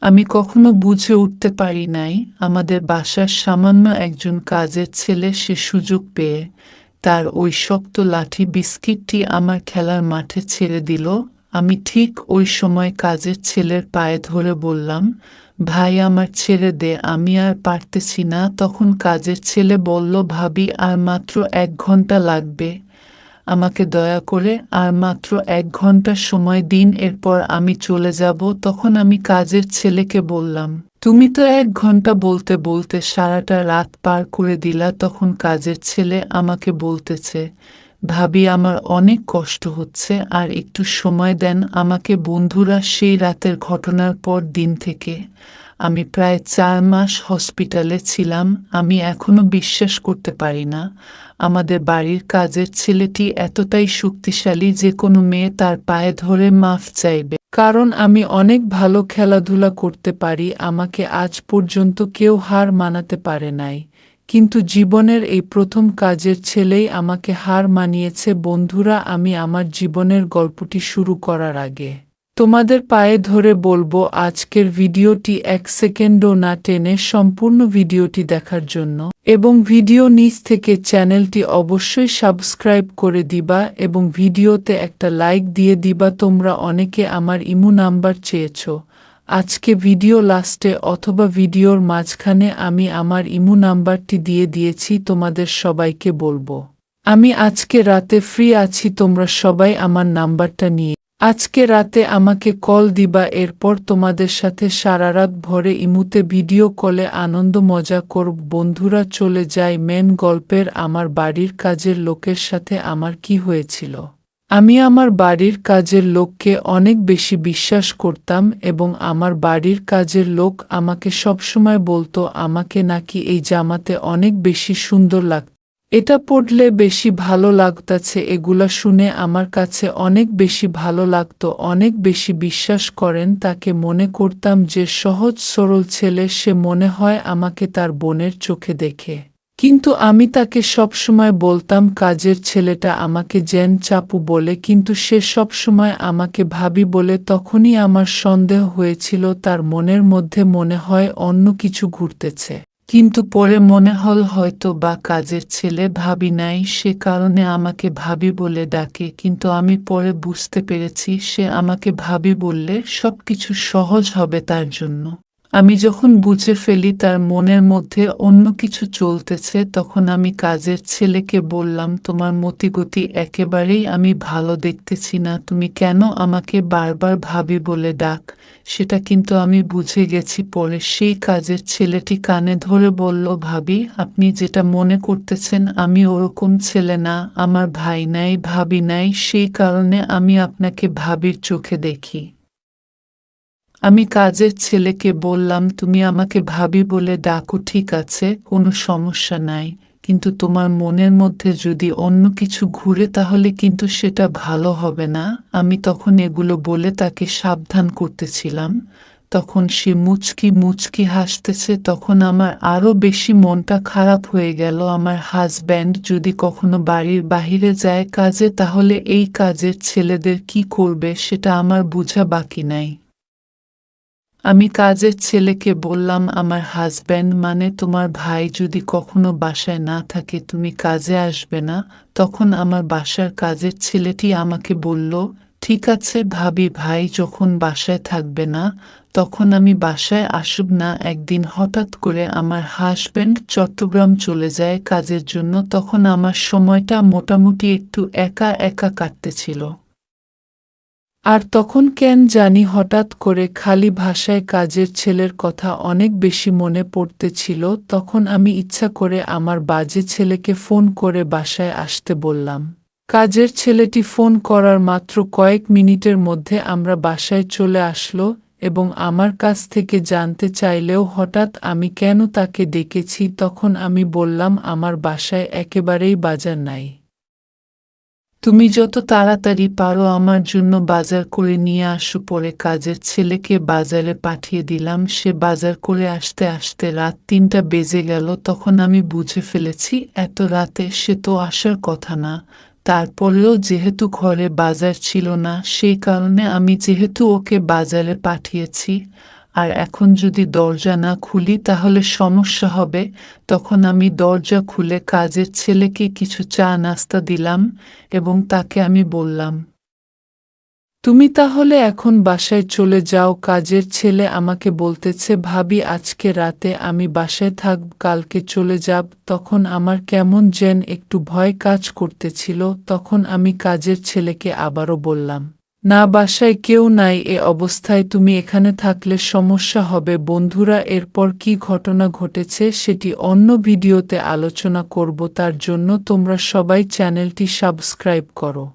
আমি কখনো বুঝে উঠতে পারি নাই আমাদের বাসার সামান্য একজন কাজের ছেলে সে সুযোগ পেয়ে তার ওই শক্ত লাঠি বিস্কিটটি আমার খেলার মাঠে ছেড়ে দিল। আমি ঠিক ওই সময় কাজের ছেলের পায়ে ধরে বললাম, ভাই আমার ছেড়ে দে, আমি আর পারতেছি না। তখন কাজের ছেলে বলল, ভাবি আর মাত্র 1 ঘন্টা লাগবে, আমাকে দয়া করে আর মাত্র 1 ঘন্টা সময় দিন, এরপর আমি চলে যাব। তখন আমি কাজের ছেলেকে বললাম, তুমি তো 1 ঘন্টা বলতে বলতে সারাটা রাত পার করে দিলা। তখন কাজের ছেলে আমাকে বলতেছে, ভাবি আমার অনেক কষ্ট হচ্ছে, আর একটু সময় দেন আমাকে। বন্ধুরা, সেই রাতের ঘটনার পর দিন থেকে আমি প্রায় 4 মাস হসপিটালে ছিলাম। আমি এখনো বিশ্বাস করতে পারি না আমাদের বাড়ির কাজের ছেলেটি এতটাই শক্তিশালী যে কোনো মেয়ে তার পায়ে ধরে মাফ চাইবে, কারণ আমি অনেক ভালো খেলাধুলা করতে পারি। আমাকে আজ পর্যন্ত কেউ হার মানাতে পারে নাই, কিন্তু জীবনের এই প্রথম কাজের ছেলেই আমাকে হার মানিয়েছে। বন্ধুরা, আমি আমার জীবনের গল্পটি শুরু করার আগে তোমাদের পায়ে ধরে বলবো, আজকের ভিডিওটি 1 সেকেন্ডও না টেনে সম্পূর্ণ ভিডিওটি দেখার জন্য, এবং ভিডিও নিচ থেকে চ্যানেলটি অবশ্যই সাবস্ক্রাইব করে দিবা এবং ভিডিওতে একটা লাইক দিয়ে দিবা। তোমরা অনেকে আমার ইমো নাম্বার চেয়েছো, আজকে ভিডিও লাস্টে অথবা ভিডিওর মাঝখানে আমি আমার ইমো নাম্বারটি দিয়ে দিয়েছি। তোমাদের সবাইকে বলবো, আমি আজকে রাতে ফ্রি আছি, তোমরা সবাই আমার নাম্বারটা নিয়ে আজকে রাতে আমাকে কল দিবা। এরপর তোমাদের সাথে সারা রাত ভরে ইমুতে ভিডিও কলে আনন্দ মজা করব। বন্ধুরা, চলে যাই মেন গল্পের। আমার বাড়ির কাজের লোকের সাথে আমার কি হয়েছিল। আমি আমার বাড়ির কাজের লোককে অনেক বেশি বিশ্বাস করতাম এবং আমার বাড়ির কাজের লোক আমাকে সবসময় বলতো আমাকে নাকি এই জামাতে অনেক বেশি সুন্দর লাগতো, এটা পড়লে বেশি ভালো লাগতাছে। এগুলা শুনে আমার কাছে অনেক বেশি ভালো লাগতো, অনেক বেশি বিশ্বাস করেন তাকে। মনে করতাম যে সহজ সরল ছেলে, সে মনে হয় আমাকে তার বোনের চোখে দেখে। কিন্তু আমি তাকে সবসময় বলতাম কাজের ছেলেটা আমাকে জেন চাপু বলে, কিন্তু সে সবসময় আমাকে ভাবি বলে। তখনই আমার সন্দেহ হয়েছিল তার মনের মধ্যে মনে হয় অন্য কিছু ঘুরতেছে, কিন্তু পরে মনে হল হয়তো বা কাজের ছেলে ভাবি নাই, সে কারণে আমাকে ভাবি বলে ডাকে। কিন্তু আমি পরে বুঝতে পেরেছি সে আমাকে ভাবি বললে সবকিছু সহজ হবে তার জন্য। আমি যখন বুঝে ফেলি তার মনের মধ্যে অন্য কিছু চলতেছে, তখন আমি কাজের ছেলেকে বললাম, তোমার মতিগতি একেবারেই আমি ভালো দেখতেছি না, তুমি কেন আমাকে বারবার ভাবি বলে ডাক। সেটা কিন্তু আমি বুঝে গেছি পরে। সেই কাজের ছেলেটি কানে ধরে বলল, ভাবি আপনি যেটা মনে করতেছেন আমি ওরকম ছেলে না, আমার ভাই নাই, ভাবি নাই, সেই কারণে আমি আপনাকে ভাবির চোখে দেখি। আমি কাজের ছেলেকে বললাম, তুমি আমাকে ভাবি বলে ডাকো, ঠিক আছে, কোনো সমস্যা নাই, কিন্তু তোমার মনের মধ্যে যদি অন্য কিছু ঘুরে তাহলে কিন্তু সেটা ভালো হবে না। আমি তখন এগুলো বলে তাকে সাবধান করতেছিলাম, তখন সে মুচকি মুচকি হাসতেছে। তখন আমার আরো বেশি মনটা খারাপ হয়ে গেল। আমার হাজব্যান্ড যদি কখনো বাড়ির বাহিরে যায় কাজে, তাহলে এই কাজের ছেলেদের কি করবে সেটা আমার বোঝা বাকি নাই। আমি কাজের ছেলেকে বললাম, আমার হাজব্যান্ড মানে তোমার ভাই যদি কখনো বাসায় না থাকে তুমি কাজে আসবে না। তখন আমার বাসার কাজের ছেলেটি আমাকে বলল, ঠিক আছে ভাবি, ভাই যখন বাসায় থাকবে না তখন আমি বাসায় আসব না। একদিন হঠাৎ করে আমার হাজব্যান্ড চট্টগ্রাম চলে যায় কাজের জন্য, তখন আমার সময়টা মোটামুটি একটু একা একা কাটতেছিল। আর তখন কেন জানি হঠাৎ করে খালি ভাষায় কাজের ছেলের কথা অনেক বেশি মনে পড়তেছিল। তখন আমি ইচ্ছা করে আমার বাজে ছেলেকে ফোন করে বাসায় আসতে বললাম। কাজের ছেলেটি ফোন করার মাত্র কয়েক মিনিটের মধ্যে আমরা বাসায় চলে আসলো এবং আমার কাছ থেকে জানতে চাইলেও হঠাৎ আমি কেন তাকে ডেকেছি। তখন আমি বললাম, আমার বাসায় একেবারেই বাজার নাই, তুমি যত তাড়াতাড়ি পারো আমার জন্য বাজার করে নিয়ে আসো। পরে কাজের ছেলেকে বাজারে পাঠিয়ে দিলাম। সে বাজার করে আসতে আসতে রাত 3টা বেজে গেল। তখন আমি বুঝে ফেলেছি এত রাতে সে তো আসার কথা না। তারপরেও যেহেতু ঘরে বাজার ছিল না, সেই কারণে আমি যেহেতু ওকে বাজারে পাঠিয়েছি, আর এখন যদি দরজা না খুলি তাহলে সমস্যা হবে। তখন আমি দরজা খুলে কাজের ছেলেকে কিছু চা নাস্তা দিলাম এবং তাকে আমি বললাম, তুমি তাহলে এখন বাসায় চলে যাও। কাজের ছেলে আমাকে বলতেছে, ভাবি আজকে রাতে আমি বাসায় থাকব, কালকে চলে যাব। তখন আমার কেমন যেন একটু ভয় কাজ করতেছিল। তখন আমি কাজের ছেলেকে আবারও বললাম, না, বাসায় কেউ নাই, এ অবস্থায় তুমি এখানে থাকলে সমস্যা হবে। বন্ধুরা, এরপর কি ঘটনা ঘটেছে সেটি অন্য ভিডিওতে আলোচনা করব। তার জন্য তোমরা সবাই চ্যানেলটি সাবস্ক্রাইব করো।